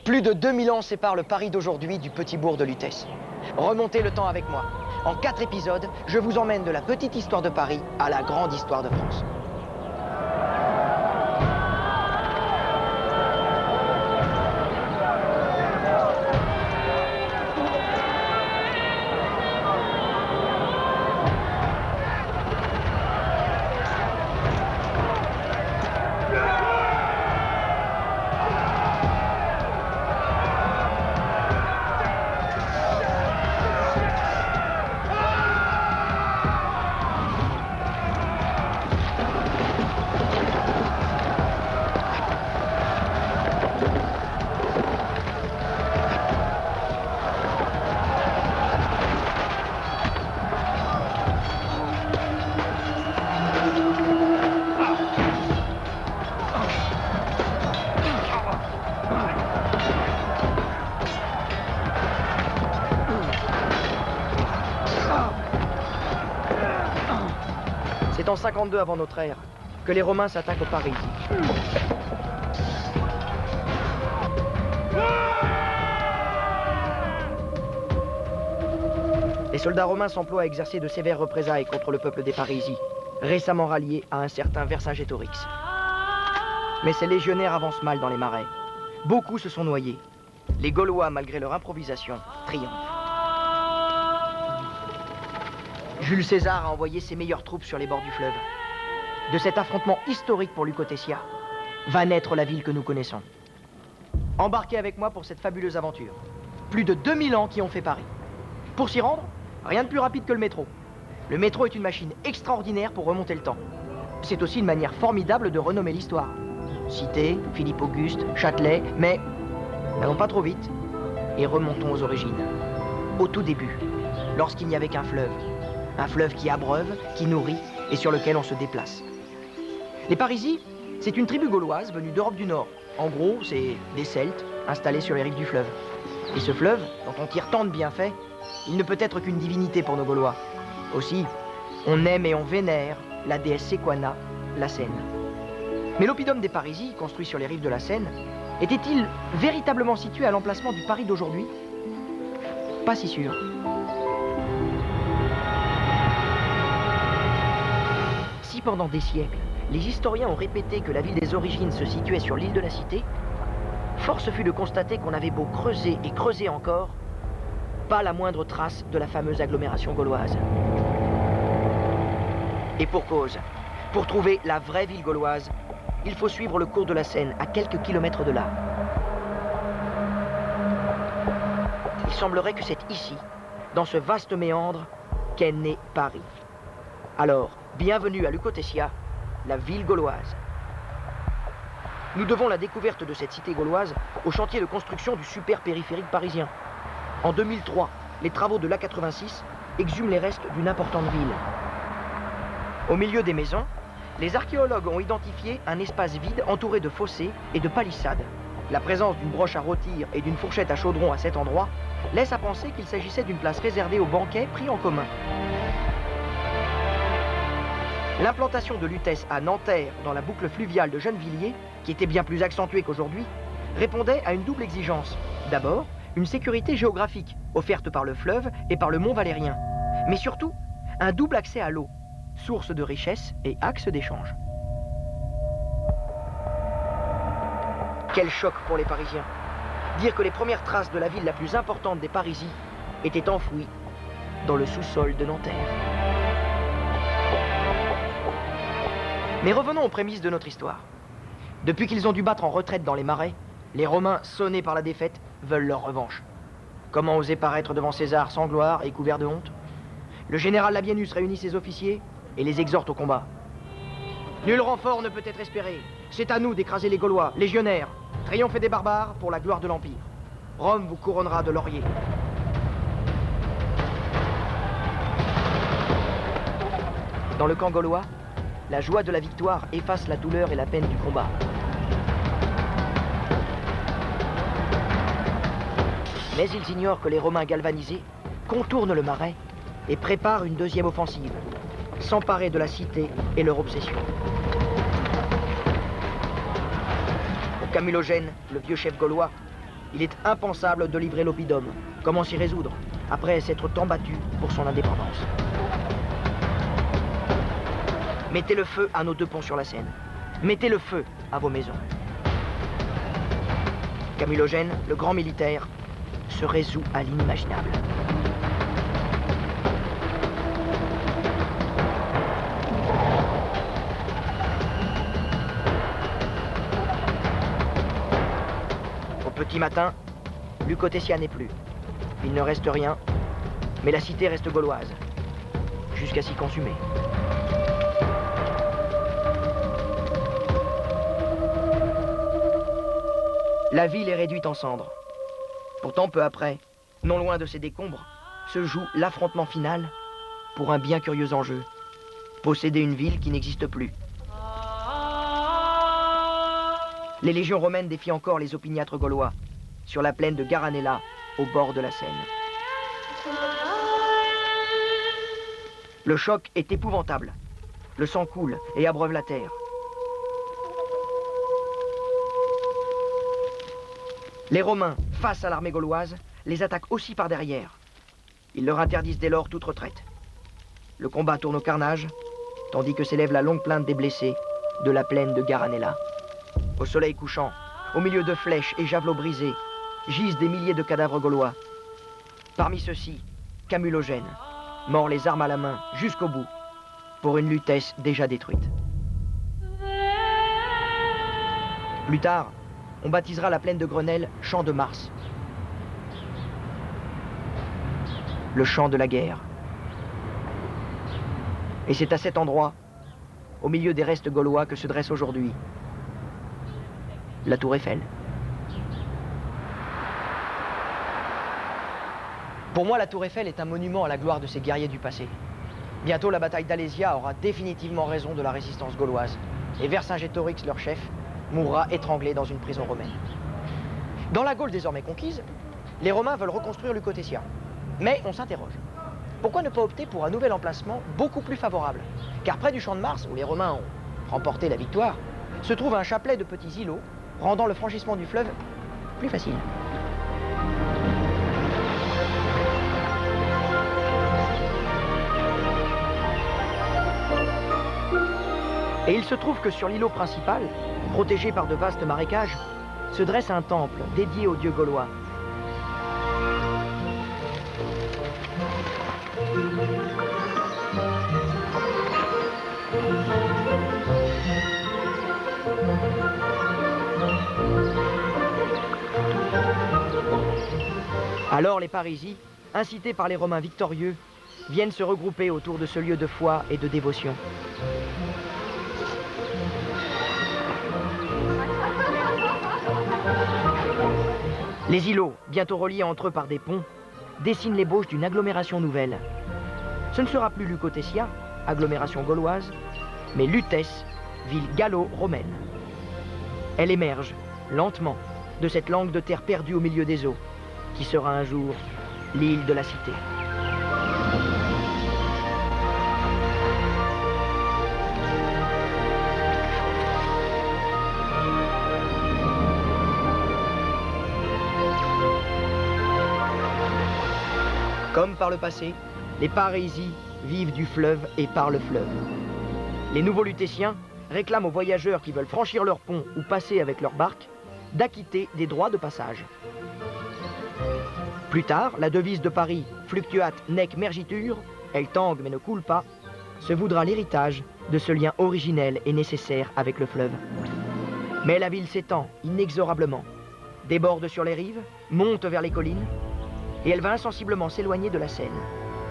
Plus de 2000 ans séparent le Paris d'aujourd'hui du petit bourg de Lutèce. Remontez le temps avec moi. En 4 épisodes, je vous emmène de la petite histoire de Paris à la grande histoire de France. C'est en 52 avant notre ère que les Romains s'attaquent au Parisis. Les soldats romains s'emploient à exercer de sévères représailles contre le peuple des Parisis, récemment rallié à un certain Vercingétorix. Mais ces légionnaires avancent mal dans les marais. Beaucoup se sont noyés. Les Gaulois, malgré leur improvisation, triomphent. Jules César a envoyé ses meilleures troupes sur les bords du fleuve. De cet affrontement historique pour Lucotessia, va naître la ville que nous connaissons. Embarquez avec moi pour cette fabuleuse aventure. Plus de 2000 ans qui ont fait Paris. Pour s'y rendre, rien de plus rapide que le métro. Le métro est une machine extraordinaire pour remonter le temps. C'est aussi une manière formidable de renommer l'histoire. Cité, Philippe Auguste, Châtelet, mais n'allons pas trop vite et remontons aux origines. Au tout début, lorsqu'il n'y avait qu'un fleuve. Un fleuve qui abreuve, qui nourrit et sur lequel on se déplace. Les Parisis, c'est une tribu gauloise venue d'Europe du Nord. En gros, c'est des Celtes installés sur les rives du fleuve. Et ce fleuve, dont on tire tant de bienfaits, il ne peut être qu'une divinité pour nos Gaulois. Aussi, on aime et on vénère la déesse Sequana, la Seine. Mais l'oppidum des Parisis, construit sur les rives de la Seine, était-il véritablement situé à l'emplacement du Paris d'aujourd'hui? Pas si sûr. Si pendant des siècles, les historiens ont répété que la ville des origines se situait sur l'île de la Cité, force fut de constater qu'on avait beau creuser et creuser encore, pas la moindre trace de la fameuse agglomération gauloise. Et pour cause, pour trouver la vraie ville gauloise, il faut suivre le cours de la Seine à quelques kilomètres de là. Il semblerait que c'est ici, dans ce vaste méandre, qu'est né Paris. Alors, bienvenue à Lucotessia, la ville gauloise. Nous devons la découverte de cette cité gauloise au chantier de construction du super périphérique parisien. En 2003, les travaux de l'A86 exhument les restes d'une importante ville. Au milieu des maisons, les archéologues ont identifié un espace vide entouré de fossés et de palissades. La présence d'une broche à rôtir et d'une fourchette à chaudron à cet endroit laisse à penser qu'il s'agissait d'une place réservée aux banquets pris en commun. L'implantation de Lutèce à Nanterre, dans la boucle fluviale de Gennevilliers, qui était bien plus accentuée qu'aujourd'hui, répondait à une double exigence. D'abord, une sécurité géographique, offerte par le fleuve et par le mont Valérien. Mais surtout, un double accès à l'eau, source de richesse et axe d'échange. Quel choc pour les Parisiens. Dire que les premières traces de la ville la plus importante des Parisis étaient enfouies dans le sous-sol de Nanterre. Mais revenons aux prémices de notre histoire. Depuis qu'ils ont dû battre en retraite dans les marais, les Romains, sonnés par la défaite, veulent leur revanche. Comment oser paraître devant César sans gloire et couvert de honte? Le général Labienus réunit ses officiers et les exhorte au combat. Nul renfort ne peut être espéré. C'est à nous d'écraser les Gaulois, légionnaires. Triompher des barbares pour la gloire de l'Empire. Rome vous couronnera de lauriers. Dans le camp gaulois, la joie de la victoire efface la douleur et la peine du combat. Mais ils ignorent que les Romains galvanisés contournent le marais et préparent une deuxième offensive, s'emparer de la cité et leur obsession. Pour Camulogène, le vieux chef gaulois, Il est impensable de livrer l'oppidum. Comment s'y résoudre, après s'être tant battu pour son indépendance? Mettez le feu à nos 2 ponts sur la Seine. Mettez le feu à vos maisons. Camulogène, le grand militaire, se résout à l'inimaginable. Au petit matin, Lucotecia n'est plus. Il ne reste rien, mais la cité reste gauloise, jusqu'à s'y consumer. La ville est réduite en cendres. Pourtant, peu après, non loin de ces décombres, se joue l'affrontement final pour un bien curieux enjeu. Posséder une ville qui n'existe plus. Les légions romaines défient encore les opiniâtres gaulois, sur la plaine de Garanella, au bord de la Seine. Le choc est épouvantable. Le sang coule et abreuve la terre. Les Romains, face à l'armée gauloise, les attaquent aussi par derrière. Ils leur interdisent dès lors toute retraite. Le combat tourne au carnage, tandis que s'élève la longue plainte des blessés de la plaine de Garanella. Au soleil couchant, au milieu de flèches et javelots brisés, gisent des milliers de cadavres gaulois. Parmi ceux-ci, Camulogène, mort les armes à la main jusqu'au bout, pour une Lutèce déjà détruite. Plus tard, on baptisera la plaine de Grenelle Champ de Mars. Le champ de la guerre. Et c'est à cet endroit, au milieu des restes gaulois, que se dresse aujourd'hui la Tour Eiffel. Pour moi, la Tour Eiffel est un monument à la gloire de ces guerriers du passé. Bientôt, la bataille d'Alésia aura définitivement raison de la résistance gauloise. Et Vercingétorix, leur chef, mourra étranglé dans une prison romaine. Dans la Gaule désormais conquise, les Romains veulent reconstruire Lucotecia. Mais on s'interroge. Pourquoi ne pas opter pour un nouvel emplacement beaucoup plus favorable? Car près du Champ de Mars, où les Romains ont remporté la victoire, se trouve un chapelet de petits îlots, rendant le franchissement du fleuve plus facile. Et il se trouve que sur l'îlot principal, protégé par de vastes marécages, se dresse un temple dédié aux dieux gaulois. Alors les Parisis, incités par les Romains victorieux, viennent se regrouper autour de ce lieu de foi et de dévotion. Les îlots, bientôt reliés entre eux par des ponts, dessinent l'ébauche d'une agglomération nouvelle. Ce ne sera plus Lucotecia, agglomération gauloise, mais Lutèce, ville gallo-romaine. Elle émerge, lentement, de cette langue de terre perdue au milieu des eaux, qui sera un jour l'île de la cité. Comme par le passé, les Parisis vivent du fleuve et par le fleuve. Les nouveaux Lutétiens réclament aux voyageurs qui veulent franchir leur pont ou passer avec leur barque d'acquitter des droits de passage. Plus tard, la devise de Paris, fluctuat nec mergitur, elle tangue mais ne coule pas, se voudra l'héritage de ce lien originel et nécessaire avec le fleuve. Mais la ville s'étend inexorablement, déborde sur les rives, monte vers les collines, et elle va insensiblement s'éloigner de la Seine,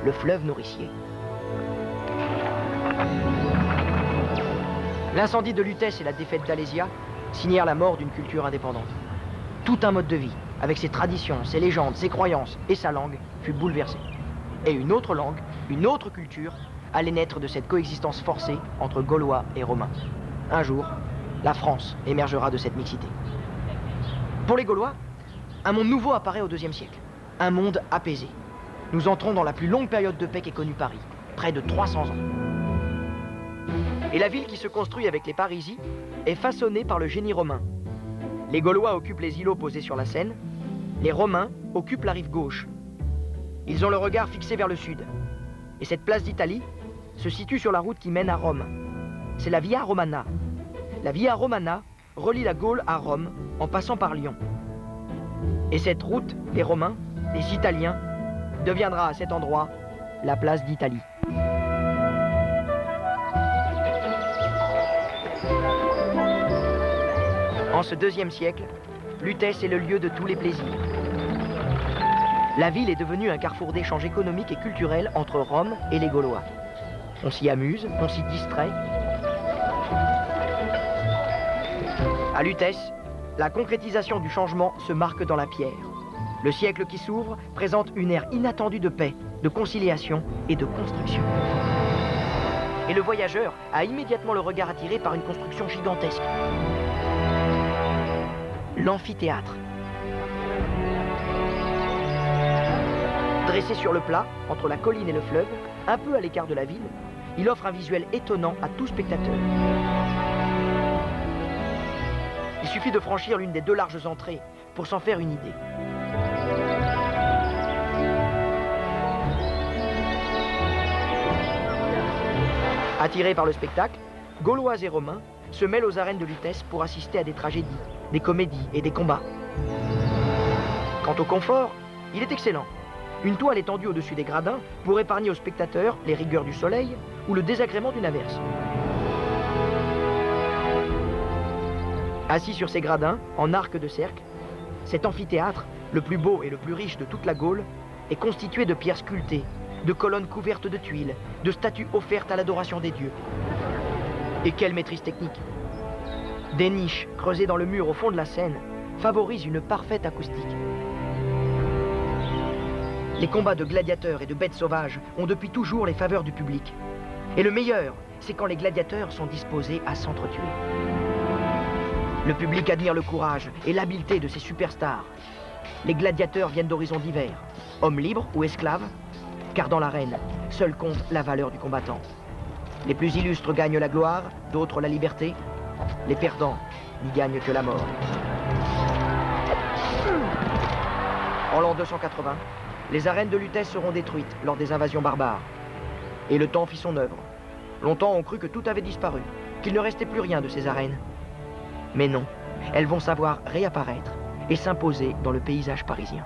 le fleuve nourricier. L'incendie de Lutèce et la défaite d'Alésia signèrent la mort d'une culture indépendante. Tout un mode de vie, avec ses traditions, ses légendes, ses croyances et sa langue, fut bouleversé. Et une autre langue, une autre culture, allait naître de cette coexistence forcée entre Gaulois et Romains. Un jour, la France émergera de cette mixité. Pour les Gaulois, un monde nouveau apparaît au IIe siècle. Un monde apaisé. Nous entrons dans la plus longue période de paix qu'ait connue Paris, près de 300 ans. Et la ville qui se construit avec les Parisis est façonnée par le génie romain. Les Gaulois occupent les îlots posés sur la Seine, Les Romains occupent la rive gauche. Ils ont le regard fixé vers le sud. Et cette place d'Italie se situe sur la route qui mène à Rome. C'est la Via Romana. La Via Romana relie la Gaule à Rome en passant par Lyon. Et cette route des Romains, des Italiens, deviendra à cet endroit la place d'Italie. En ce IIe siècle, Lutèce est le lieu de tous les plaisirs. La ville est devenue un carrefour d'échanges économiques et culturels entre Rome et les Gaulois. On s'y amuse, on s'y distrait. À Lutèce, la concrétisation du changement se marque dans la pierre. Le siècle qui s'ouvre présente une ère inattendue de paix, de conciliation et de construction. Et le voyageur a immédiatement le regard attiré par une construction gigantesque. L'amphithéâtre. Dressé sur le plat, entre la colline et le fleuve, un peu à l'écart de la ville, il offre un visuel étonnant à tout spectateur. Il suffit de franchir l'une des deux larges entrées pour s'en faire une idée. Attirés par le spectacle, Gaulois et Romains se mêlent aux arènes de Lutèce pour assister à des tragédies, des comédies et des combats. Quant au confort, il est excellent. Une toile est tendue au-dessus des gradins pour épargner aux spectateurs les rigueurs du soleil ou le désagrément d'une averse. Assis sur ces gradins, en arc de cercle, cet amphithéâtre, le plus beau et le plus riche de toute la Gaule, est constitué de pierres sculptées, de colonnes couvertes de tuiles, de statues offertes à l'adoration des dieux. Et quelle maîtrise technique! Des niches creusées dans le mur au fond de la scène favorisent une parfaite acoustique. Les combats de gladiateurs et de bêtes sauvages ont depuis toujours les faveurs du public. Et le meilleur, c'est quand les gladiateurs sont disposés à s'entretuer. Le public admire le courage et l'habileté de ces superstars. Les gladiateurs viennent d'horizons divers, hommes libres ou esclaves, car dans l'arène, seul compte la valeur du combattant. Les plus illustres gagnent la gloire, d'autres la liberté. Les perdants n'y gagnent que la mort. En l'an 280, les arènes de Lutèce seront détruites lors des invasions barbares. Et le temps fit son œuvre. Longtemps on crut que tout avait disparu, qu'il ne restait plus rien de ces arènes. Mais non, elles vont savoir réapparaître et s'imposer dans le paysage parisien.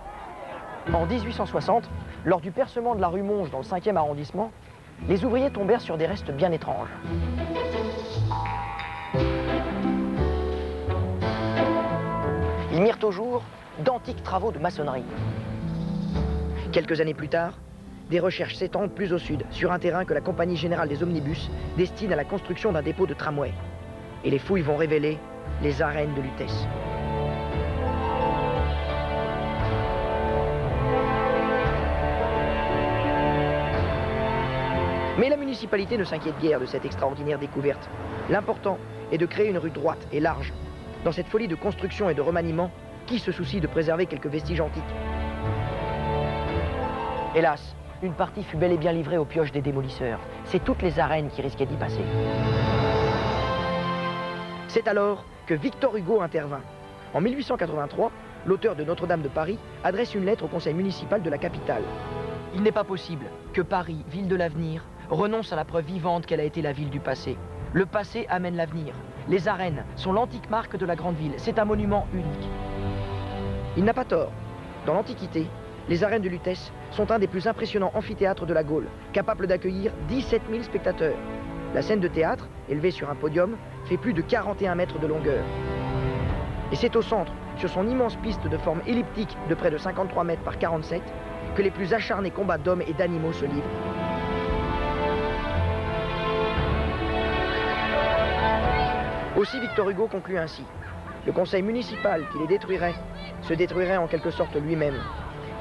En 1860, lors du percement de la rue Monge dans le 5e arrondissement, les ouvriers tombèrent sur des restes bien étranges. Ils mirent au jour d'antiques travaux de maçonnerie. Quelques années plus tard, des recherches s'étendent plus au sud, sur un terrain que la Compagnie Générale des Omnibus destine à la construction d'un dépôt de tramway. Et les fouilles vont révéler les arènes de Lutèce. Mais la municipalité ne s'inquiète guère de cette extraordinaire découverte. L'important est de créer une rue droite et large. Dans cette folie de construction et de remaniement, qui se soucie de préserver quelques vestiges antiques? Hélas, une partie fut bel et bien livrée aux pioches des démolisseurs. C'est toutes les arènes qui risquaient d'y passer. C'est alors que Victor Hugo intervint. En 1883, l'auteur de Notre-Dame de Paris adresse une lettre au conseil municipal de la capitale. Il n'est pas possible que Paris, ville de l'avenir, renonce à la preuve vivante qu'elle a été la ville du passé. Le passé amène l'avenir. Les arènes sont l'antique marque de la grande ville. C'est un monument unique. Il n'a pas tort. Dans l'Antiquité, les arènes de Lutèce sont un des plus impressionnants amphithéâtres de la Gaule, capable d'accueillir 17 000 spectateurs. La scène de théâtre, élevée sur un podium, fait plus de 41 mètres de longueur. Et c'est au centre, sur son immense piste de forme elliptique de près de 53 mètres par 47, que les plus acharnés combats d'hommes et d'animaux se livrent. Aussi Victor Hugo conclut ainsi. Le conseil municipal qui les détruirait se détruirait en quelque sorte lui-même.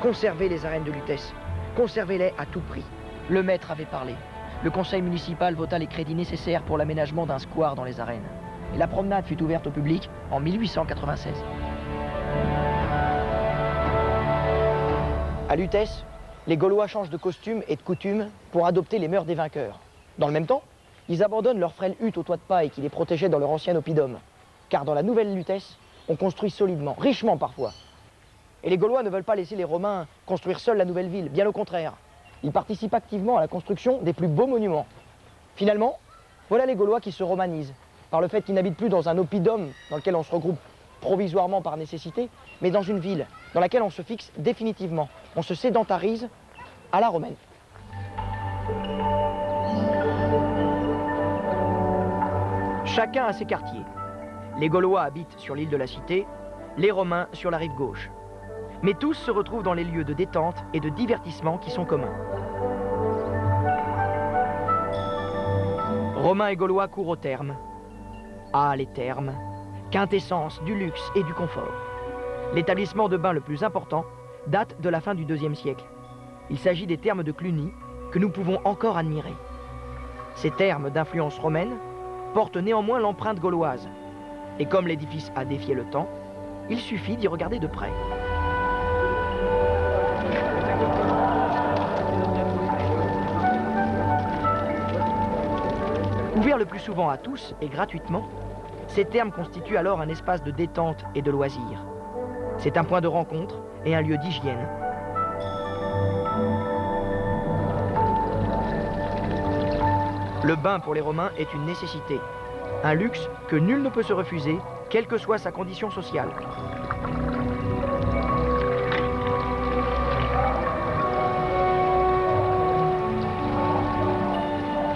Conservez les arènes de Lutèce. Conservez-les à tout prix. Le maître avait parlé. Le conseil municipal vota les crédits nécessaires pour l'aménagement d'un square dans les arènes. Et la promenade fut ouverte au public en 1896. À Lutèce, les Gaulois changent de costume et de coutume pour adopter les mœurs des vainqueurs. Dans le même temps, ils abandonnent leur frêle hutte au toit de paille qui les protégeait dans leur ancien oppidum. Car dans la nouvelle Lutèce, on construit solidement, richement parfois. Et les Gaulois ne veulent pas laisser les Romains construire seuls la nouvelle ville, bien au contraire. Ils participent activement à la construction des plus beaux monuments. Finalement, voilà les Gaulois qui se romanisent, par le fait qu'ils n'habitent plus dans un oppidum dans lequel on se regroupe provisoirement par nécessité, mais dans une ville dans laquelle on se fixe définitivement. On se sédentarise à la romaine. Chacun a ses quartiers. Les Gaulois habitent sur l'île de la Cité, les Romains sur la rive gauche. Mais tous se retrouvent dans les lieux de détente et de divertissement qui sont communs. Romains et Gaulois courent aux thermes. Ah, les thermes, quintessence du luxe et du confort. L'établissement de bain le plus important date de la fin du IIe siècle. Il s'agit des thermes de Cluny que nous pouvons encore admirer. Ces thermes d'influence romaine portent néanmoins l'empreinte gauloise. Et comme l'édifice a défié le temps, il suffit d'y regarder de près. Ouverts le plus souvent à tous et gratuitement, ces thermes constituent alors un espace de détente et de loisirs. C'est un point de rencontre et un lieu d'hygiène. Le bain pour les Romains est une nécessité, un luxe que nul ne peut se refuser, quelle que soit sa condition sociale.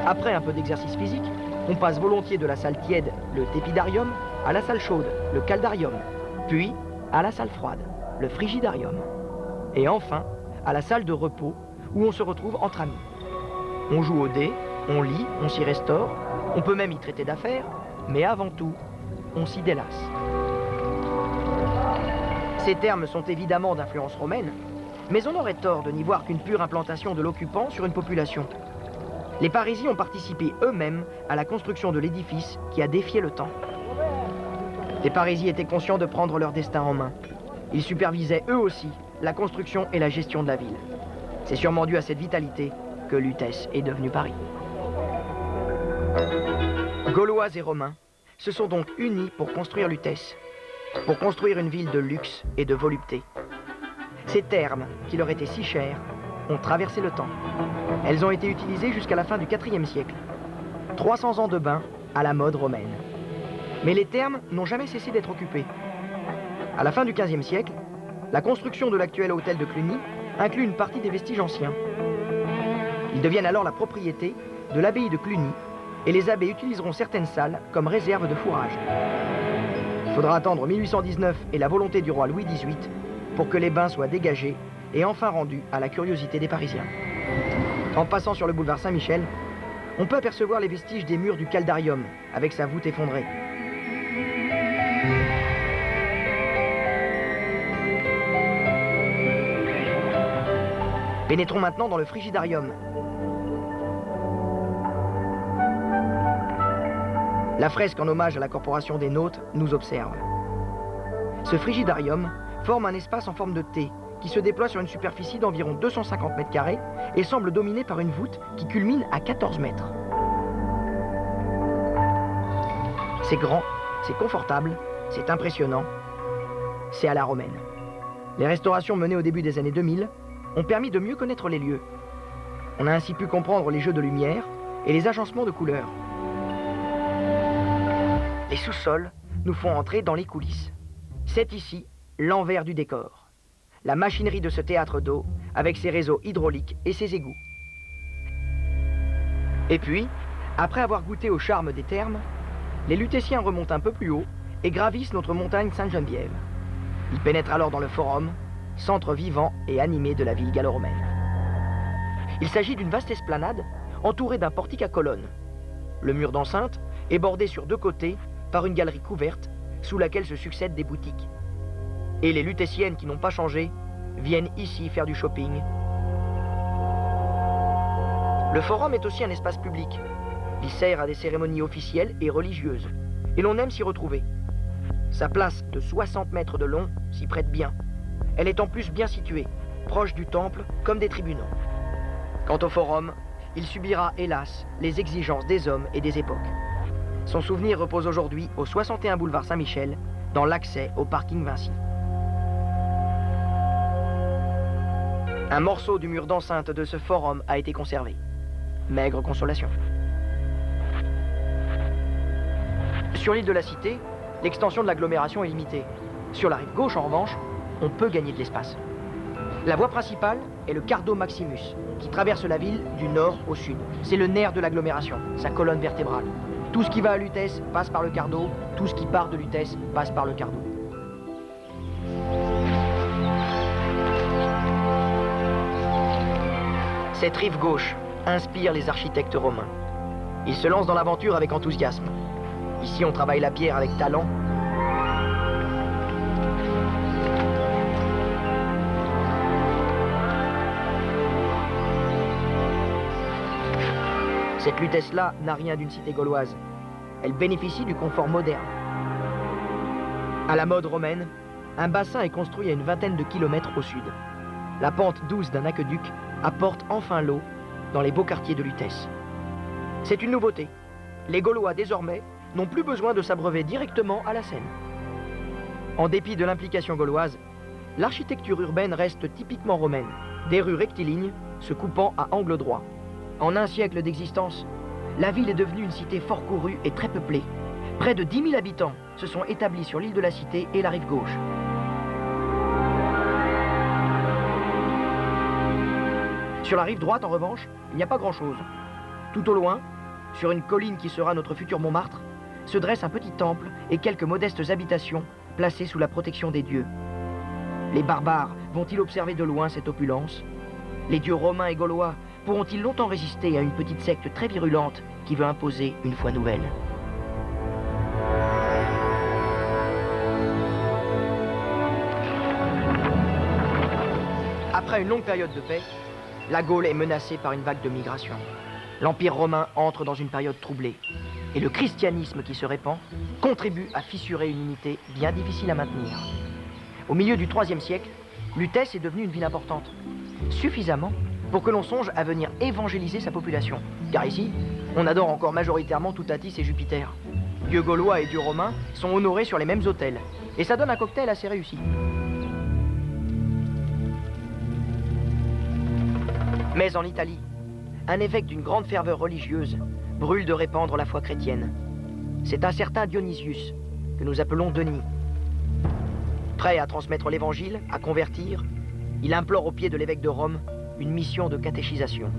Après un peu d'exercice physique, on passe volontiers de la salle tiède, le tépidarium, à la salle chaude, le caldarium, puis à la salle froide, le frigidarium, et enfin à la salle de repos où on se retrouve entre amis. On joue au dé, on lit, on s'y restaure, on peut même y traiter d'affaires, mais avant tout, on s'y délasse. Ces termes sont évidemment d'influence romaine, mais on aurait tort de n'y voir qu'une pure implantation de l'occupant sur une population. Les Parisiens ont participé eux-mêmes à la construction de l'édifice qui a défié le temps. Les Parisiens étaient conscients de prendre leur destin en main. Ils supervisaient eux aussi la construction et la gestion de la ville. C'est sûrement dû à cette vitalité que Lutèce est devenu Paris. Gaulois et Romains se sont donc unis pour construire Lutèce, pour construire une ville de luxe et de volupté. Ces termes, qui leur étaient si chers, ont traversé le temps. Elles ont été utilisées jusqu'à la fin du IVe siècle. 300 ans de bain à la mode romaine. Mais les thermes n'ont jamais cessé d'être occupés. À la fin du XVe siècle, la construction de l'actuel hôtel de Cluny inclut une partie des vestiges anciens. Ils deviennent alors la propriété de l'abbaye de Cluny et les abbés utiliseront certaines salles comme réserve de fourrage. Il faudra attendre 1819 et la volonté du roi Louis XVIII pour que les bains soient dégagés et enfin rendus à la curiosité des Parisiens. En passant sur le boulevard Saint-Michel, on peut apercevoir les vestiges des murs du caldarium avec sa voûte effondrée. Pénétrons maintenant dans le frigidarium. La fresque en hommage à la corporation des Nautes nous observe. Ce frigidarium forme un espace en forme de T qui se déploie sur une superficie d'environ 250 mètres carrés et semble dominé par une voûte qui culmine à 14 mètres. C'est grand, c'est confortable, c'est impressionnant, c'est à la romaine. Les restaurations menées au début des années 2000 ont permis de mieux connaître les lieux. On a ainsi pu comprendre les jeux de lumière et les agencements de couleurs. Les sous-sols nous font entrer dans les coulisses. C'est ici l'envers du décor. La machinerie de ce théâtre d'eau avec ses réseaux hydrauliques et ses égouts. Et puis, après avoir goûté au charme des thermes, les Lutétiens remontent un peu plus haut et gravissent notre montagne Sainte-Geneviève. Ils pénètrent alors dans le Forum, centre vivant et animé de la ville gallo-romaine. Il s'agit d'une vaste esplanade entourée d'un portique à colonnes. Le mur d'enceinte est bordé sur deux côtés par une galerie couverte sous laquelle se succèdent des boutiques. Et les Lutétiennes qui n'ont pas changé viennent ici faire du shopping. Le Forum est aussi un espace public. Il sert à des cérémonies officielles et religieuses. Et l'on aime s'y retrouver. Sa place de 60 mètres de long s'y prête bien. Elle est en plus bien située, proche du temple comme des tribunaux. Quant au Forum, il subira, hélas, les exigences des hommes et des époques. Son souvenir repose aujourd'hui au 61 boulevard Saint-Michel, dans l'accès au parking Vinci. Un morceau du mur d'enceinte de ce forum a été conservé. Maigre consolation. Sur l'île de la Cité, l'extension de l'agglomération est limitée. Sur la rive gauche, en revanche, on peut gagner de l'espace. La voie principale est le Cardo Maximus, qui traverse la ville du nord au sud. C'est le nerf de l'agglomération, sa colonne vertébrale. Tout ce qui va à Lutèce passe par le Cardo, tout ce qui part de Lutèce passe par le Cardo. Cette rive gauche inspire les architectes romains. Ils se lancent dans l'aventure avec enthousiasme. Ici, on travaille la pierre avec talent. Cette Lutèce-là n'a rien d'une cité gauloise. Elle bénéficie du confort moderne. À la mode romaine, un bassin est construit à une vingtaine de kilomètres au sud. La pente douce d'un aqueduc apporte enfin l'eau dans les beaux quartiers de Lutèce. C'est une nouveauté. Les Gaulois, désormais, n'ont plus besoin de s'abreuver directement à la Seine. En dépit de l'implication gauloise, l'architecture urbaine reste typiquement romaine. Des rues rectilignes se coupant à angle droit. En un siècle d'existence, la ville est devenue une cité fort courue et très peuplée. Près de 10 000 habitants se sont établis sur l'île de la Cité et la rive gauche. Sur la rive droite, en revanche, il n'y a pas grand-chose. Tout au loin, sur une colline qui sera notre futur Montmartre, se dresse un petit temple et quelques modestes habitations placées sous la protection des dieux. Les barbares vont-ils observer de loin cette opulence? Les dieux romains et gaulois pourront-ils longtemps résister à une petite secte très virulente qui veut imposer une foi nouvelle? Après une longue période de paix, la Gaule est menacée par une vague de migration. L'Empire romain entre dans une période troublée. Et le christianisme qui se répand contribue à fissurer une unité bien difficile à maintenir. Au milieu du IIIe siècle, Lutèce est devenue une ville importante. Suffisamment pour que l'on songe à venir évangéliser sa population. Car ici, on adore encore majoritairement Toutatis et Jupiter. Dieux gaulois et dieux romains sont honorés sur les mêmes autels. Et ça donne un cocktail assez réussi. Mais en Italie, un évêque d'une grande ferveur religieuse brûle de répandre la foi chrétienne. C'est un certain Dionysius, que nous appelons Denis. Prêt à transmettre l'évangile, à convertir, il implore au pied de l'évêque de Rome une mission de catéchisation.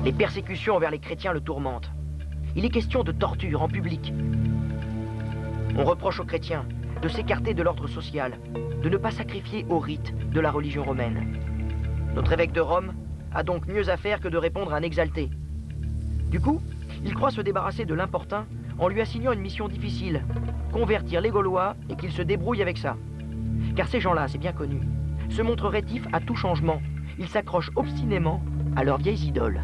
Les persécutions envers les chrétiens le tourmentent. Il est question de torture en public. On reproche aux chrétiens de s'écarter de l'ordre social, de ne pas sacrifier aux rites de la religion romaine. Notre évêque de Rome a donc mieux à faire que de répondre à un exalté. Du coup, il croit se débarrasser de l'importun en lui assignant une mission difficile, convertir les Gaulois et qu'ils se débrouillent avec ça. Car ces gens-là, c'est bien connu, se montrent rétifs à tout changement. Ils s'accrochent obstinément à leurs vieilles idoles.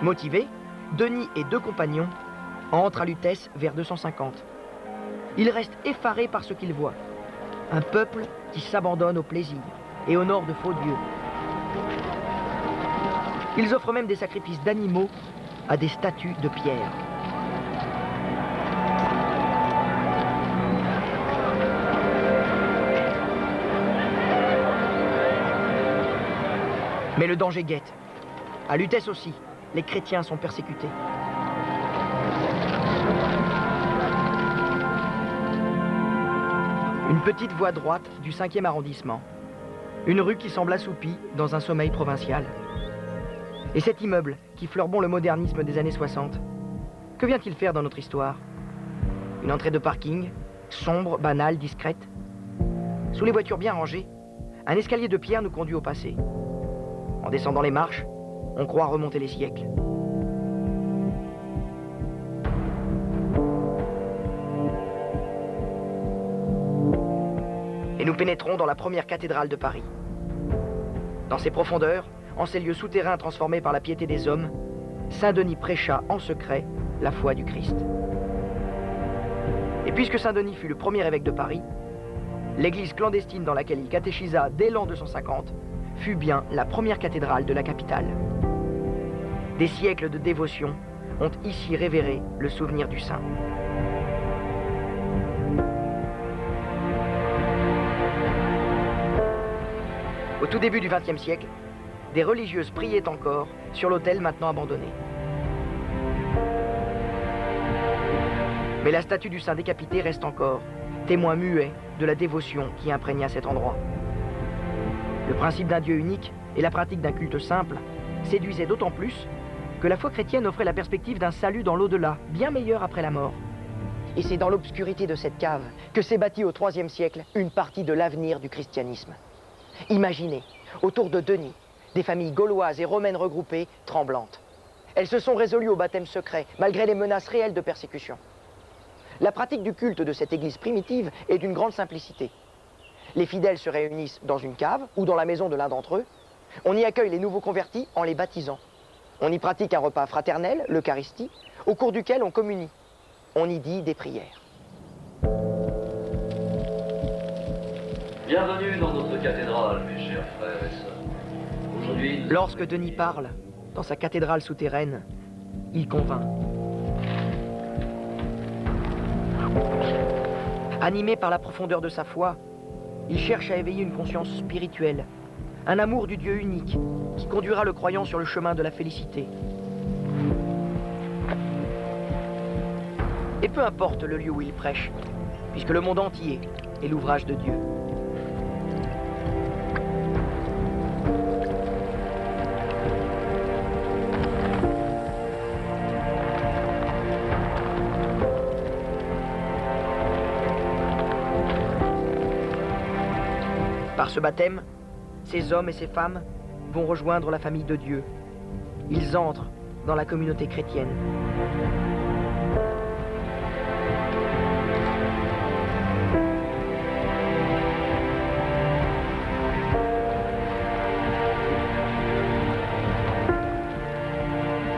Motivé, Denis et deux compagnons entrent à Lutèce vers 250. Ils restent effarés par ce qu'ils voient. Un peuple qui s'abandonne au plaisir et honore de faux dieux. Ils offrent même des sacrifices d'animaux à des statues de pierre. Mais le danger guette. À Lutèce aussi, les chrétiens sont persécutés. Une petite voie droite du 5e arrondissement. Une rue qui semble assoupie dans un sommeil provincial. Et cet immeuble qui fleure bon le modernisme des années 60, que vient-il faire dans notre histoire? Une entrée de parking, sombre, banale, discrète. Sous les voitures bien rangées, un escalier de pierre nous conduit au passé. En descendant les marches, on croit remonter les siècles. Et nous pénétrons dans la première cathédrale de Paris. Dans ses profondeurs, en ces lieux souterrains transformés par la piété des hommes, Saint-Denis prêcha en secret la foi du Christ. Et puisque Saint-Denis fut le premier évêque de Paris, l'église clandestine dans laquelle il catéchisa dès l'an 250 fut bien la première cathédrale de la capitale. Des siècles de dévotion ont ici révéré le souvenir du saint. Au tout début du XXe siècle, des religieuses priaient encore sur l'autel maintenant abandonné. Mais la statue du saint décapité reste encore témoin muet de la dévotion qui imprégna cet endroit. Le principe d'un Dieu unique et la pratique d'un culte simple séduisaient d'autant plus que la foi chrétienne offrait la perspective d'un salut dans l'au-delà, bien meilleur après la mort. Et c'est dans l'obscurité de cette cave que s'est bâtie au IIIe siècle une partie de l'avenir du christianisme. Imaginez, autour de Denis, des familles gauloises et romaines regroupées, tremblantes. Elles se sont résolues au baptême secret, malgré les menaces réelles de persécution. La pratique du culte de cette église primitive est d'une grande simplicité. Les fidèles se réunissent dans une cave ou dans la maison de l'un d'entre eux. On y accueille les nouveaux convertis en les baptisant. On y pratique un repas fraternel, l'Eucharistie, au cours duquel on communie. On y dit des prières. Bienvenue dans notre cathédrale, mes chers frères et sœurs. Aujourd'hui, Lorsque Denis parle, dans sa cathédrale souterraine, il convainc. Animé par la profondeur de sa foi, il cherche à éveiller une conscience spirituelle, un amour du Dieu unique qui conduira le croyant sur le chemin de la félicité. Et peu importe le lieu où il prêche, puisque le monde entier est l'ouvrage de Dieu. Par ce baptême, ces hommes et ces femmes vont rejoindre la famille de Dieu. Ils entrent dans la communauté chrétienne.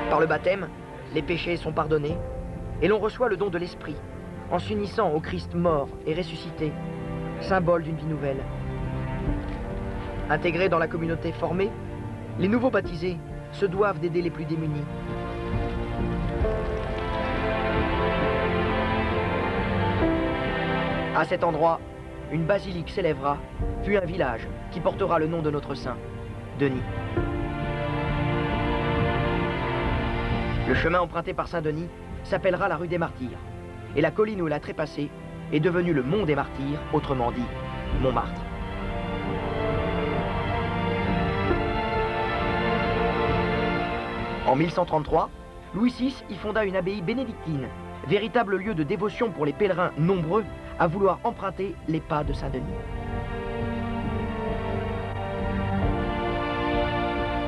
Par le baptême, les péchés sont pardonnés et l'on reçoit le don de l'Esprit en s'unissant au Christ mort et ressuscité, symbole d'une vie nouvelle. Intégrés dans la communauté formée, les nouveaux baptisés se doivent d'aider les plus démunis. À cet endroit, une basilique s'élèvera, puis un village qui portera le nom de notre saint, Denis. Le chemin emprunté par Saint-Denis s'appellera la rue des Martyrs, et la colline où il a trépassé est devenue le mont des Martyrs, autrement dit, Montmartre. En 1133, Louis VI y fonda une abbaye bénédictine, véritable lieu de dévotion pour les pèlerins nombreux à vouloir emprunter les pas de Saint-Denis.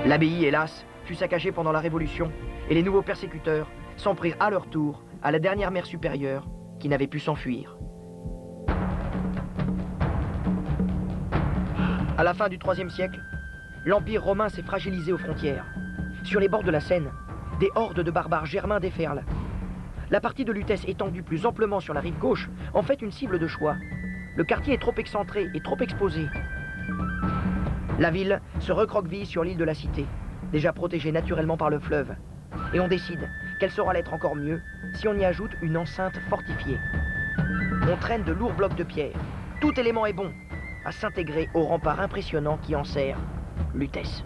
L'abbaye, hélas, fut saccagée pendant la Révolution et les nouveaux persécuteurs s'en prirent à leur tour à la dernière mère supérieure qui n'avait pu s'enfuir. À la fin du IIIe siècle, l'Empire romain s'est fragilisé aux frontières. Sur les bords de la Seine, des hordes de barbares germains déferlent. La partie de Lutèce étendue plus amplement sur la rive gauche en fait une cible de choix. Le quartier est trop excentré et trop exposé. La ville se recroqueville sur l'île de la Cité, déjà protégée naturellement par le fleuve. Et on décide qu'elle saura l'être encore mieux si on y ajoute une enceinte fortifiée. On traîne de lourds blocs de pierre. Tout élément est bon à s'intégrer au rempart impressionnant qui enserre Lutèce.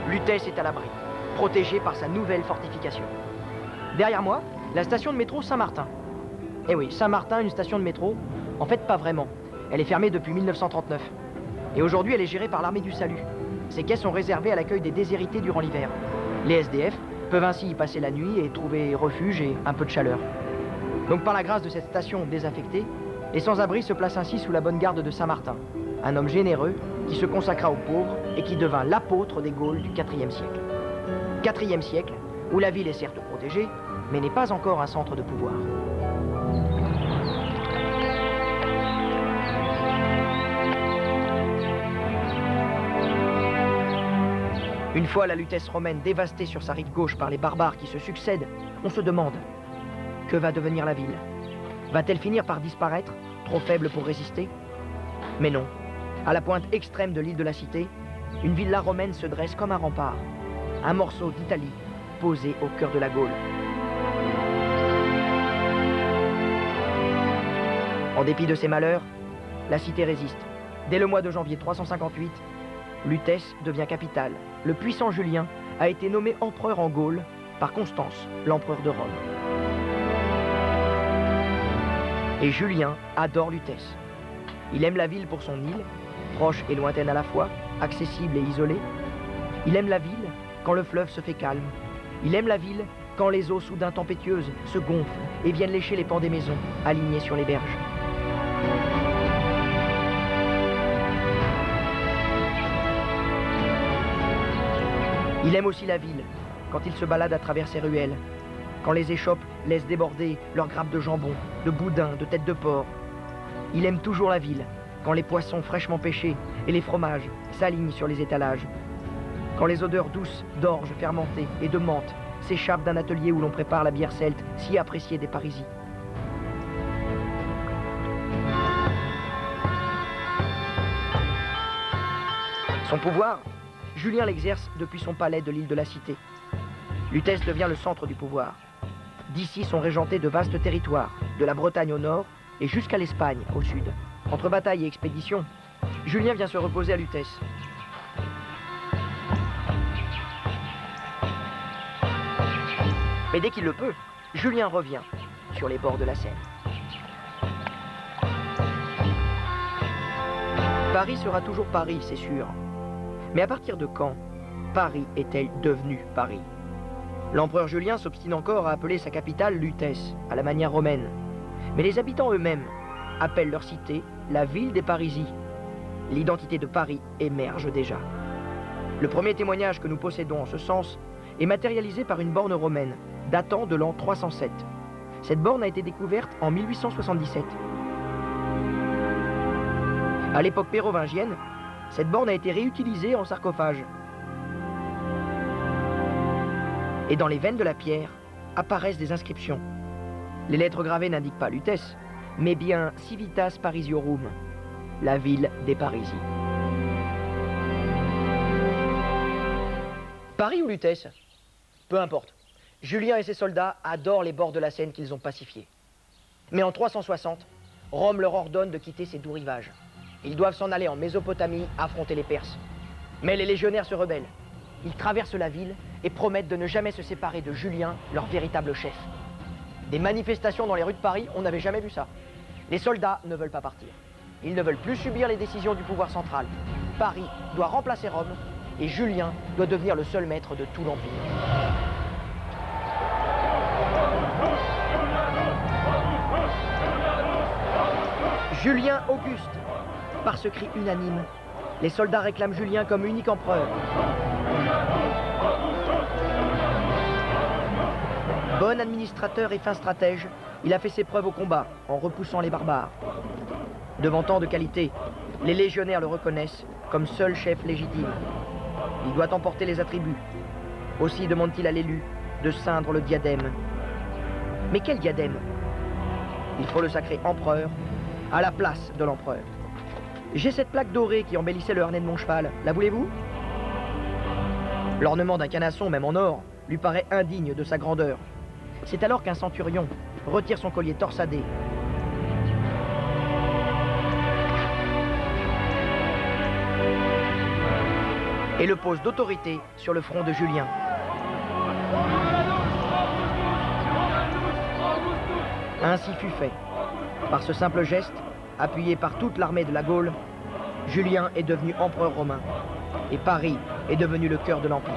Lutèce est à l'abri, protégée par sa nouvelle fortification. Derrière moi, la station de métro Saint-Martin. Eh oui, Saint-Martin, une station de métro, en fait pas vraiment. Elle est fermée depuis 1939. Et aujourd'hui, elle est gérée par l'armée du salut. Ces quais sont réservés à l'accueil des déshérités durant l'hiver. Les SDF peuvent ainsi y passer la nuit et trouver refuge et un peu de chaleur. Donc par la grâce de cette station désaffectée, les sans-abri se placent ainsi sous la bonne garde de Saint-Martin, un homme généreux qui se consacra aux pauvres et qui devint l'apôtre des Gaules du IVe siècle. IVe siècle, où la ville est certes protégée, mais n'est pas encore un centre de pouvoir. Une fois la Lutèce romaine dévastée sur sa rive gauche par les barbares qui se succèdent, on se demande, Que va devenir la ville? Va-t-elle finir par disparaître, trop faible pour résister? Mais non. À la pointe extrême de l'île de la Cité, une villa romaine se dresse comme un rempart. Un morceau d'Italie posé au cœur de la Gaule. En dépit de ses malheurs, la cité résiste. Dès le mois de janvier 358, Lutèce devient capitale. Le puissant Julien a été nommé empereur en Gaule par Constance, l'empereur de Rome. Et Julien adore Lutèce. Il aime la ville pour son île, proche et lointaine à la fois, accessible et isolée. Il aime la ville quand le fleuve se fait calme. Il aime la ville quand les eaux soudain tempétueuses se gonflent et viennent lécher les pans des maisons alignées sur les berges. Il aime aussi la ville quand il se balade à travers ses ruelles, quand les échoppes laissent déborder leurs grappes de jambon, de boudin, de têtes de porc. Il aime toujours la ville quand les poissons fraîchement pêchés et les fromages s'alignent sur les étalages, quand les odeurs douces d'orge fermentée et de menthe s'échappent d'un atelier où l'on prépare la bière celte si appréciée des Parisiens. Son pouvoir, Julien l'exerce depuis son palais de l'île de la Cité. Lutèce devient le centre du pouvoir. D'ici sont régentés de vastes territoires, de la Bretagne au nord et jusqu'à l'Espagne au sud. Entre batailles et expéditions, Julien vient se reposer à Lutèce. Mais dès qu'il le peut, Julien revient sur les bords de la Seine. Paris sera toujours Paris, c'est sûr. Mais à partir de quand Paris est-elle devenue Paris? L'empereur Julien s'obstine encore à appeler sa capitale Lutèce, à la manière romaine. Mais les habitants eux-mêmes appellent leur cité la ville des Parisis. L'identité de Paris émerge déjà. Le premier témoignage que nous possédons en ce sens est matérialisé par une borne romaine, datant de l'an 307. Cette borne a été découverte en 1877. À l'époque mérovingienne, cette borne a été réutilisée en sarcophage. Et dans les veines de la pierre apparaissent des inscriptions. Les lettres gravées n'indiquent pas Lutèce, mais bien Civitas Parisiorum, la ville des Parisis. Paris ou Lutèce? Peu importe. Julien et ses soldats adorent les bords de la Seine qu'ils ont pacifiés. Mais en 360, Rome leur ordonne de quitter ces doux rivages. Ils doivent s'en aller en Mésopotamie affronter les Perses. Mais les légionnaires se rebellent. Ils traversent la ville et promettent de ne jamais se séparer de Julien, leur véritable chef. Des manifestations dans les rues de Paris, on n'avait jamais vu ça. Les soldats ne veulent pas partir. Ils ne veulent plus subir les décisions du pouvoir central. Paris doit remplacer Rome et Julien doit devenir le seul maître de tout l'Empire. Julien Auguste. Par ce cri unanime, les soldats réclament Julien comme unique empereur. Bon administrateur et fin stratège, il a fait ses preuves au combat en repoussant les barbares. Devant tant de qualités, les légionnaires le reconnaissent comme seul chef légitime. Il doit emporter les attributs. Aussi demande-t-il à l'élu de ceindre le diadème. Mais quel diadème? Il faut le sacrer empereur à la place de l'empereur. J'ai cette plaque dorée qui embellissait le harnais de mon cheval. La voulez-vous? L'ornement d'un canasson, même en or, lui paraît indigne de sa grandeur. C'est alors qu'un centurion retire son collier torsadé. Et le pose d'autorité sur le front de Julien. Ainsi fut fait. Par ce simple geste, appuyé par toute l'armée de la Gaule, Julien est devenu empereur romain. Et Paris est devenu le cœur de l'Empire.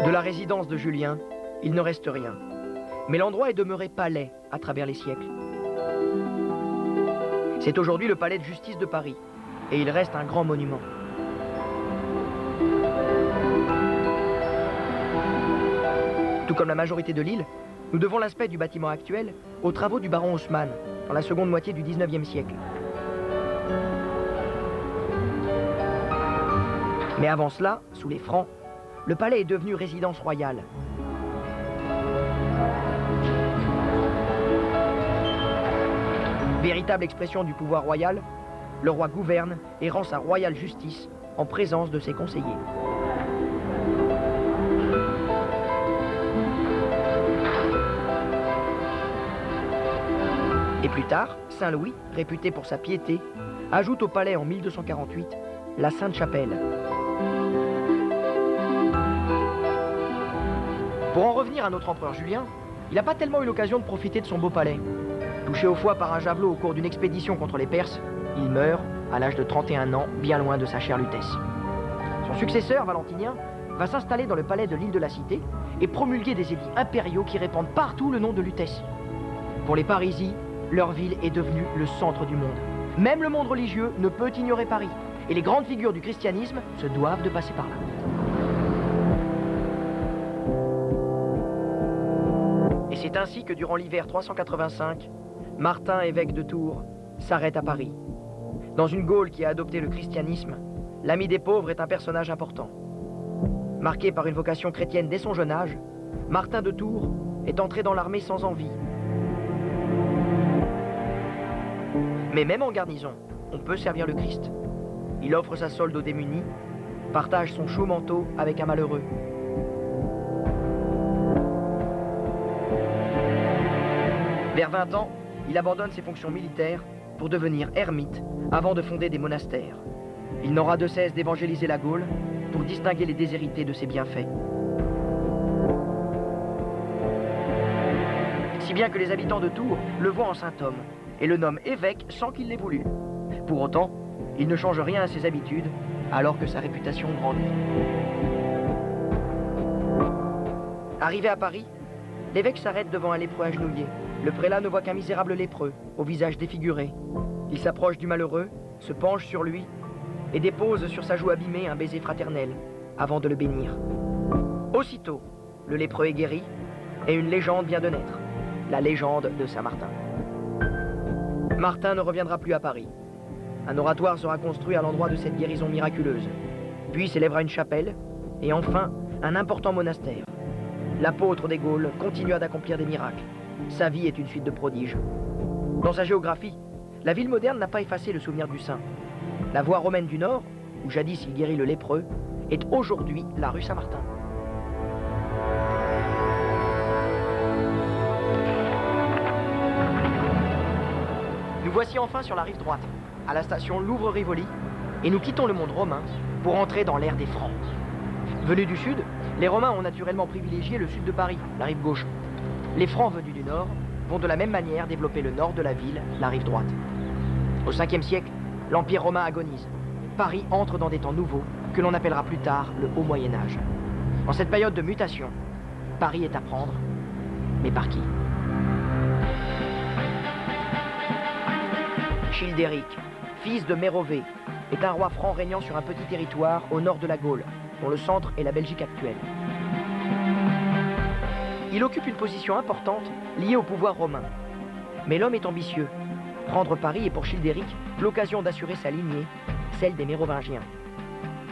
De la résidence de Julien, il ne reste rien. Mais l'endroit est demeuré palais à travers les siècles. C'est aujourd'hui le palais de justice de Paris, et il reste un grand monument. Tout comme la majorité de l'île, nous devons l'aspect du bâtiment actuel aux travaux du baron Haussmann dans la seconde moitié du 19e siècle. Mais avant cela, sous les Francs, le palais est devenu résidence royale. Véritable expression du pouvoir royal, le roi gouverne et rend sa royale justice en présence de ses conseillers. Et plus tard, Saint-Louis, réputé pour sa piété, ajoute au palais en 1248 la Sainte-Chapelle. Pour en revenir à notre empereur Julien, il n'a pas tellement eu l'occasion de profiter de son beau palais. Touché au foie par un javelot au cours d'une expédition contre les Perses, il meurt à l'âge de 31 ans, bien loin de sa chère Lutèce. Son successeur, Valentinien, va s'installer dans le palais de l'île de la Cité et promulguer des édits impériaux qui répandent partout le nom de Lutèce. Pour les Parisis, leur ville est devenue le centre du monde. Même le monde religieux ne peut ignorer Paris, et les grandes figures du christianisme se doivent de passer par là. Et c'est ainsi que durant l'hiver 385, Martin, évêque de Tours, s'arrête à Paris. Dans une Gaule qui a adopté le christianisme, l'ami des pauvres est un personnage important. Marqué par une vocation chrétienne dès son jeune âge, Martin de Tours est entré dans l'armée sans envie. Mais même en garnison, on peut servir le Christ. Il offre sa solde aux démunis, partage son chaud manteau avec un malheureux. Vers 20 ans, il abandonne ses fonctions militaires pour devenir ermite avant de fonder des monastères. Il n'aura de cesse d'évangéliser la Gaule pour distinguer les déshérités de ses bienfaits. Si bien que les habitants de Tours le voient en saint homme et le nomment évêque sans qu'il l'ait voulu. Pour autant, il ne change rien à ses habitudes alors que sa réputation grandit. Arrivé à Paris, l'évêque s'arrête devant un lépreux agenouillé. Le prélat ne voit qu'un misérable lépreux, au visage défiguré. Il s'approche du malheureux, se penche sur lui et dépose sur sa joue abîmée un baiser fraternel, avant de le bénir. Aussitôt, le lépreux est guéri et une légende vient de naître, la légende de Saint-Martin. Martin ne reviendra plus à Paris. Un oratoire sera construit à l'endroit de cette guérison miraculeuse. Puis s'élèvera une chapelle et enfin un important monastère. L'apôtre des Gaules continua d'accomplir des miracles. Sa vie est une suite de prodiges. Dans sa géographie, la ville moderne n'a pas effacé le souvenir du saint. La voie romaine du Nord, où jadis il guérit le lépreux, est aujourd'hui la rue Saint-Martin. Nous voici enfin sur la rive droite, à la station Louvre-Rivoli, et nous quittons le monde romain pour entrer dans l'ère des Francs. Venus du sud, les Romains ont naturellement privilégié le sud de Paris, la rive gauche. Les Francs venus du nord vont de la même manière développer le nord de la ville, la rive droite. Au 5e siècle, l'Empire romain agonise. Paris entre dans des temps nouveaux que l'on appellera plus tard le Haut Moyen-Âge. En cette période de mutation, Paris est à prendre, mais par qui? Childéric, fils de Mérovée, est un roi franc régnant sur un petit territoire au nord de la Gaule, dont le centre est la Belgique actuelle. Il occupe une position importante liée au pouvoir romain. Mais l'homme est ambitieux. Prendre Paris est pour Childéric l'occasion d'assurer sa lignée, celle des Mérovingiens.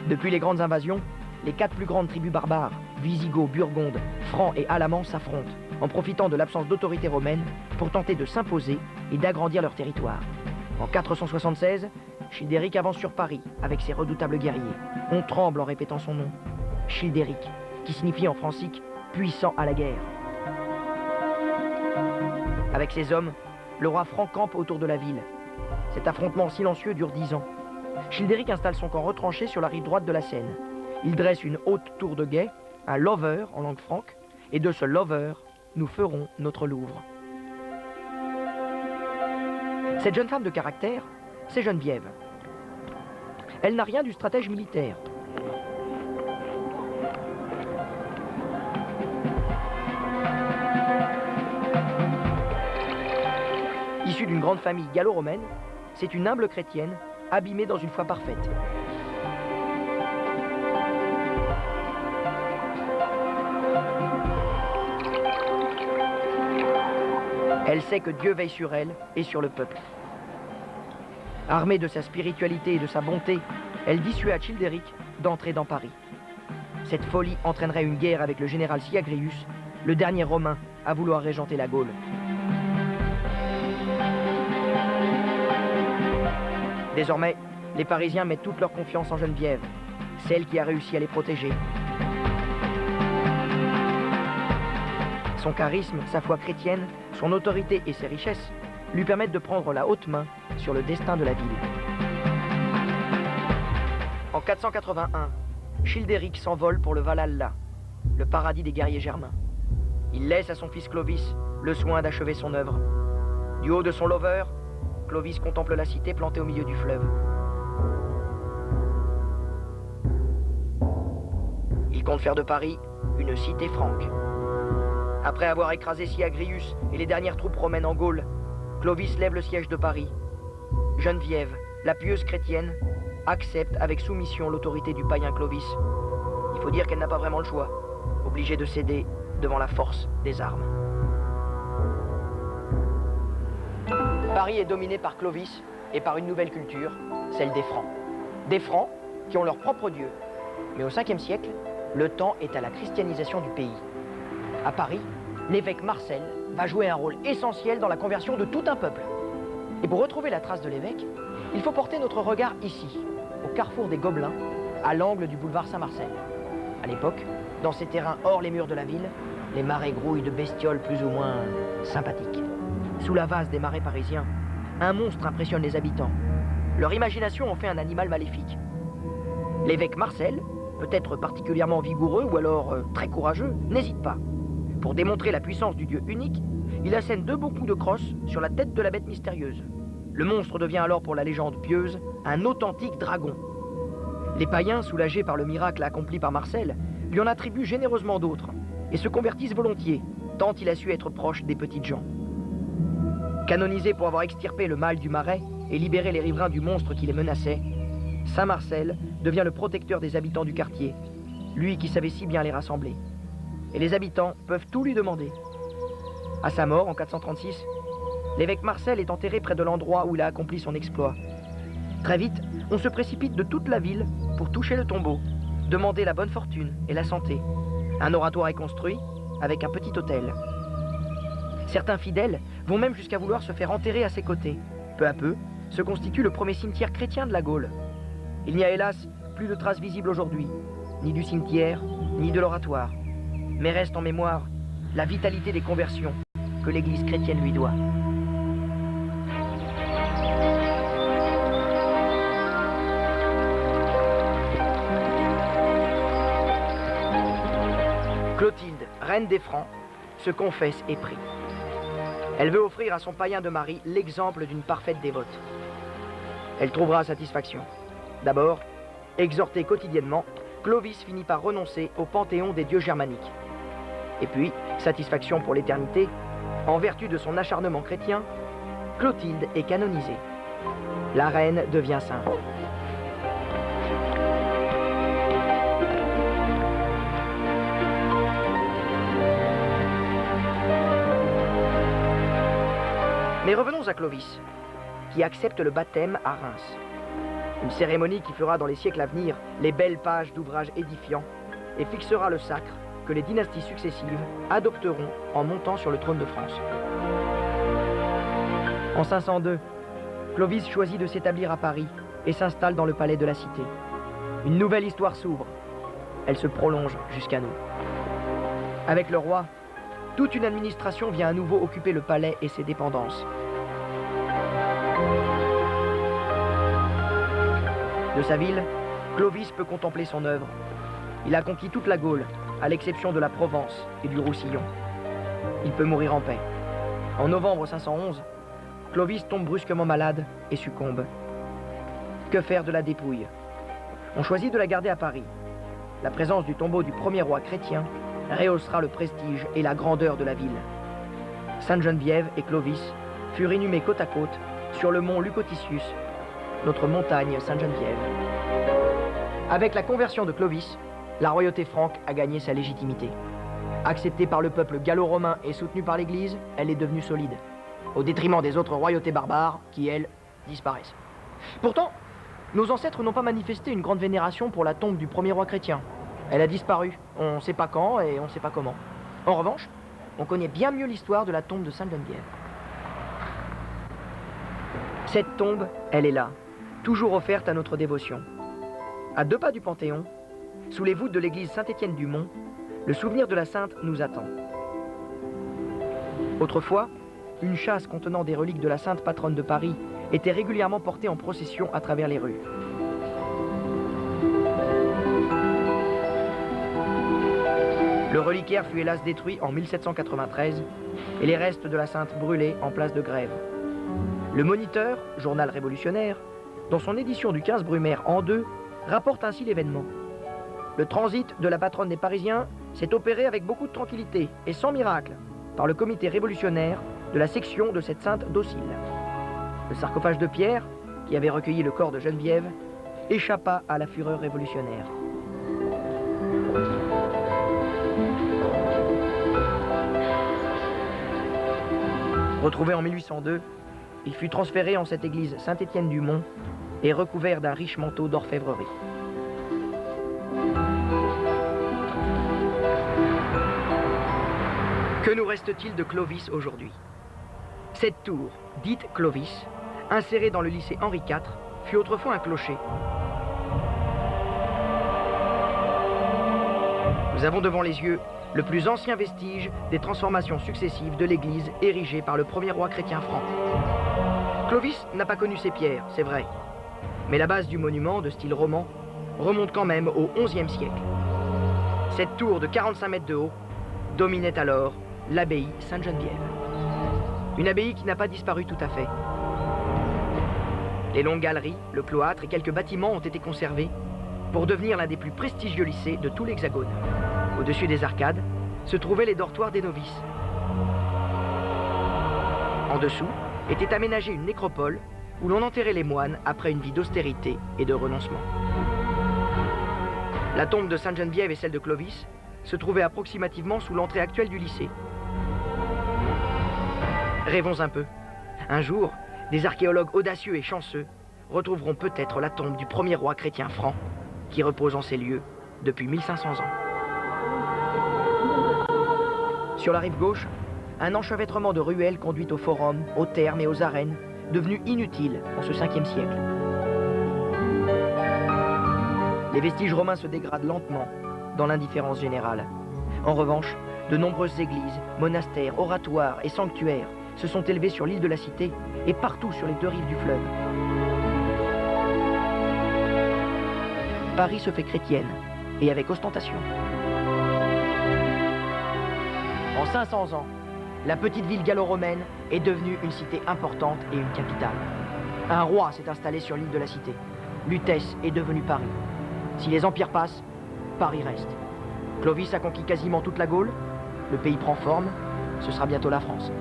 Depuis les grandes invasions, les 4 plus grandes tribus barbares, Visigoths, Burgondes, Francs et Alamans s'affrontent, en profitant de l'absence d'autorité romaine pour tenter de s'imposer et d'agrandir leur territoire. En 476, Childéric avance sur Paris avec ses redoutables guerriers. On tremble en répétant son nom, Childéric, qui signifie en francique « puissant à la guerre ». Avec ses hommes, le roi franc campe autour de la ville. Cet affrontement silencieux dure 10 ans. Childéric installe son camp retranché sur la rive droite de la Seine. Il dresse une haute tour de guet, un lover en langue franque, et de ce lover, nous ferons notre Louvre. Cette jeune femme de caractère, c'est Geneviève. Elle n'a rien du stratège militaire. Issue d'une grande famille gallo-romaine, c'est une humble chrétienne, abîmée dans une foi parfaite. Elle sait que Dieu veille sur elle et sur le peuple. Armée de sa spiritualité et de sa bonté, elle dissuade Childéric d'entrer dans Paris. Cette folie entraînerait une guerre avec le général Syagrius, le dernier Romain à vouloir régenter la Gaule. Désormais, les Parisiens mettent toute leur confiance en Geneviève, celle qui a réussi à les protéger. Son charisme, sa foi chrétienne, son autorité et ses richesses lui permettent de prendre la haute main sur le destin de la ville. En 481, Childéric s'envole pour le Valhalla, le paradis des guerriers germains. Il laisse à son fils Clovis le soin d'achever son œuvre. Du haut de son lover, Clovis contemple la cité plantée au milieu du fleuve. Il compte faire de Paris une cité franque. Après avoir écrasé Syagrius et les dernières troupes romaines en Gaule, Clovis lève le siège de Paris. Geneviève, la pieuse chrétienne, accepte avec soumission l'autorité du païen Clovis. Il faut dire qu'elle n'a pas vraiment le choix, obligée de céder devant la force des armes. Paris est dominé par Clovis et par une nouvelle culture, celle des Francs. Des Francs qui ont leur propre dieu. Mais au 5e siècle, le temps est à la christianisation du pays. À Paris, l'évêque Marcel va jouer un rôle essentiel dans la conversion de tout un peuple. Et pour retrouver la trace de l'évêque, il faut porter notre regard ici, au carrefour des Gobelins, à l'angle du boulevard Saint-Marcel. À l'époque, dans ces terrains hors les murs de la ville, les marais grouillent de bestioles plus ou moins sympathiques. Sous la vase des marais parisiens, un monstre impressionne les habitants. Leur imagination en fait un animal maléfique. L'évêque Marcel, peut-être particulièrement vigoureux ou alors très courageux, n'hésite pas. Pour démontrer la puissance du dieu unique, il assène 2 beaux coups de crosse sur la tête de la bête mystérieuse. Le monstre devient alors pour la légende pieuse un authentique dragon. Les païens, soulagés par le miracle accompli par Marcel, lui en attribuent généreusement d'autres et se convertissent volontiers, tant il a su être proche des petites gens. Canonisé pour avoir extirpé le mal du marais et libéré les riverains du monstre qui les menaçait, Saint Marcel devient le protecteur des habitants du quartier, lui qui savait si bien les rassembler. Et les habitants peuvent tout lui demander. À sa mort, en 436, l'évêque Marcel est enterré près de l'endroit où il a accompli son exploit. Très vite, on se précipite de toute la ville pour toucher le tombeau, demander la bonne fortune et la santé. Un oratoire est construit avec un petit autel. Certains fidèles vont même jusqu'à vouloir se faire enterrer à ses côtés. Peu à peu, se constitue le premier cimetière chrétien de la Gaule. Il n'y a hélas plus de traces visibles aujourd'hui, ni du cimetière, ni de l'oratoire. Mais reste en mémoire la vitalité des conversions que l'Église chrétienne lui doit. Clotilde, reine des Francs, se confesse et prie. Elle veut offrir à son païen de mari l'exemple d'une parfaite dévote. Elle trouvera satisfaction. D'abord, exhorté quotidiennement, Clovis finit par renoncer au panthéon des dieux germaniques. Et puis, satisfaction pour l'éternité, en vertu de son acharnement chrétien, Clotilde est canonisée. La reine devient sainte. Mais revenons à Clovis, qui accepte le baptême à Reims. Une cérémonie qui fera dans les siècles à venir les belles pages d'ouvrages édifiants et fixera le sacre que les dynasties successives adopteront en montant sur le trône de France. En 502, Clovis choisit de s'établir à Paris et s'installe dans le palais de la Cité. Une nouvelle histoire s'ouvre. Elle se prolonge jusqu'à nous. Avec le roi, toute une administration vient à nouveau occuper le palais et ses dépendances. De sa ville, Clovis peut contempler son œuvre. Il a conquis toute la Gaule, à l'exception de la Provence et du Roussillon. Il peut mourir en paix. En novembre 511, Clovis tombe brusquement malade et succombe. Que faire de la dépouille? On choisit de la garder à Paris. La présence du tombeau du premier roi chrétien rehaussera le prestige et la grandeur de la ville. Sainte-Geneviève et Clovis furent inhumés côte à côte sur le mont Lucotitius, notre montagne Sainte-Geneviève. Avec la conversion de Clovis, la royauté franque a gagné sa légitimité. Acceptée par le peuple gallo-romain et soutenue par l'Église, elle est devenue solide. au détriment des autres royautés barbares qui, elles, disparaissent. Pourtant, nos ancêtres n'ont pas manifesté une grande vénération pour la tombe du premier roi chrétien. Elle a disparu, on ne sait pas quand et on ne sait pas comment. En revanche, on connaît bien mieux l'histoire de la tombe de Sainte-Geneviève. Cette tombe, elle est là, toujours offerte à notre dévotion. À 2 pas du Panthéon, sous les voûtes de l'église Saint-Étienne-du-Mont, le souvenir de la sainte nous attend. Autrefois, une châsse contenant des reliques de la sainte patronne de Paris était régulièrement portée en procession à travers les rues. Le reliquaire fut hélas détruit en 1793 et les restes de la sainte brûlés en place de Grève. Le Moniteur, journal révolutionnaire, dans son édition du 15 Brumaire en 2, rapporte ainsi l'événement. Le transit de la patronne des Parisiens s'est opéré avec beaucoup de tranquillité et sans miracle par le comité révolutionnaire de la section de cette sainte docile. Le sarcophage de pierre, qui avait recueilli le corps de Geneviève, échappa à la fureur révolutionnaire. Retrouvé en 1802, il fut transféré en cette église Saint-Étienne-du-Mont et recouvert d'un riche manteau d'orfèvrerie. Que nous reste-t-il de Clovis aujourd'hui? Cette tour, dite Clovis, insérée dans le lycée Henri IV, fut autrefois un clocher. Nous avons devant les yeux le plus ancien vestige des transformations successives de l'église érigée par le premier roi chrétien franc. Clovis n'a pas connu ces pierres, c'est vrai, mais la base du monument, de style roman, remonte quand même au XIe siècle. Cette tour de 45 mètres de haut dominait alors l'abbaye Sainte-Geneviève. Une abbaye qui n'a pas disparu tout à fait. Les longues galeries, le cloître et quelques bâtiments ont été conservés pour devenir l'un des plus prestigieux lycées de tout l'Hexagone. Au-dessus des arcades se trouvaient les dortoirs des novices. En dessous était aménagée une nécropole où l'on enterrait les moines après une vie d'austérité et de renoncement. La tombe de Sainte-Geneviève et celle de Clovis se trouvaient approximativement sous l'entrée actuelle du lycée. Rêvons un peu. Un jour, des archéologues audacieux et chanceux retrouveront peut-être la tombe du premier roi chrétien franc qui repose en ces lieux depuis 1500 ans. Sur la rive gauche, un enchevêtrement de ruelles conduit au forum, aux thermes et aux arènes, devenus inutiles en ce 5e siècle. Les vestiges romains se dégradent lentement dans l'indifférence générale. En revanche, de nombreuses églises, monastères, oratoires et sanctuaires se sont élevés sur l'île de la Cité et partout sur les 2 rives du fleuve. Paris se fait chrétienne, et avec ostentation. En 500 ans, la petite ville gallo-romaine est devenue une cité importante et une capitale. Un roi s'est installé sur l'île de la Cité. Lutèce est devenue Paris. Si les empires passent, Paris reste. Clovis a conquis quasiment toute la Gaule, le pays prend forme, ce sera bientôt la France.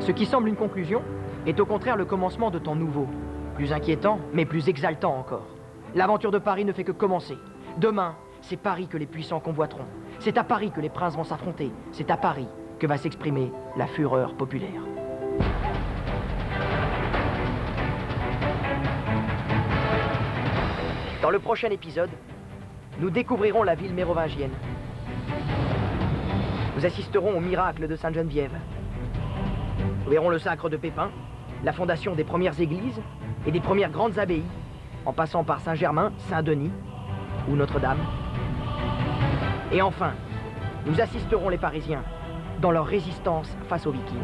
Ce qui semble une conclusion est au contraire le commencement de temps nouveau, plus inquiétant, mais plus exaltant encore. L'aventure de Paris ne fait que commencer. Demain, c'est Paris que les puissants convoiteront. C'est à Paris que les princes vont s'affronter. C'est à Paris que va s'exprimer la fureur populaire. Dans le prochain épisode, nous découvrirons la ville mérovingienne. Nous assisterons au miracle de Sainte-Geneviève. Nous verrons le sacre de Pépin, la fondation des premières églises et des premières grandes abbayes, en passant par Saint-Germain, Saint-Denis ou Notre-Dame. Et enfin, nous assisterons les Parisiens dans leur résistance face aux Vikings.